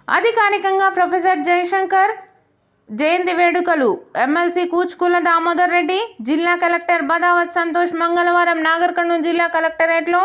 అధికారికంగా ప్రొఫెసర్ జయశంకర్ జయంతి వేడుకలు. ఎమ్మెల్సీ కూచుకుల దామోదర్ రెడ్డి, జిల్లా కలెక్టర్ బదావత్ సంతోష్ మంగళవారం నాగర్ కర్నూల్ జిల్లా కలెక్టరేట్లో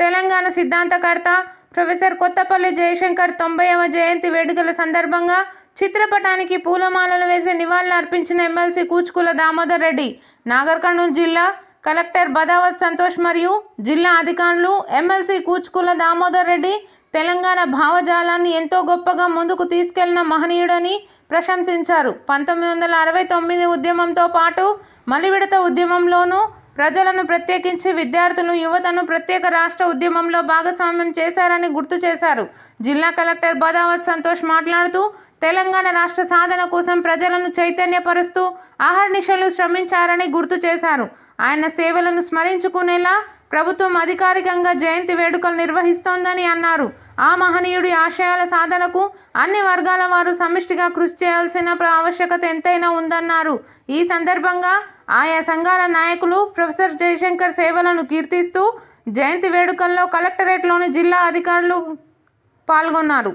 తెలంగాణ సిద్ధాంతకర్త ప్రొఫెసర్ కొత్తపల్లి జయశంకర్ 90వ జయంతి వేడుకల సందర్భంగా చిత్రపటానికి పూలమాలలు వేసి నివాళులు అర్పించిన ఎమ్మెల్సీ కూచుకుల దామోదర్ రెడ్డి, నాగర్ కర్నూల్ జిల్లా కలెక్టర్ బదావత్ సంతోష్ మరియు జిల్లా అధికారులు ఎమ్మెల్సీ కూచుకుల దామోదర్ రెడ్డి తెలంగాణ భావజాలాన్ని ఎంతో గొప్పగా ముందుకు తీసుకెళ్లిన మహనీయుడని ప్రశంసించారు. 1969 ఉద్యమంతో పాటు మలివిడత ఉద్యమంలోనూ ప్రజలను, ప్రత్యేకించి విద్యార్థులు, యువతను ప్రత్యేక రాష్ట్ర ఉద్యమంలో భాగస్వామ్యం చేశారని గుర్తు చేశారు. జిల్లా కలెక్టర్ బదావత్ సంతోష్ మాట్లాడుతూ తెలంగాణ రాష్ట్ర సాధన కోసం ప్రజలను చైతన్యపరుస్తూ అహర్నిశలు శ్రమించారని గుర్తు చేశారు. ఆయన సేవలను స్మరించుకునేలా ప్రభుత్వం అధికారికంగా జయంతి వేడుకలు నిర్వహిస్తోందని అన్నారు. ఆ మహనీయుడి ఆశయాల సాధనకు అన్ని వర్గాల వారు సమిష్టిగా కృషి చేయాల్సిన ఆవశ్యకత ఎంతైనా ఉందన్నారు. ఈ సందర్భంగా ఆయా సంఘాల నాయకులు ప్రొఫెసర్ జయశంకర్ సేవలను కీర్తిస్తూ జయంతి వేడుకల్లో కలెక్టరేట్లోని జిల్లా అధికారులు పాల్గొన్నారు.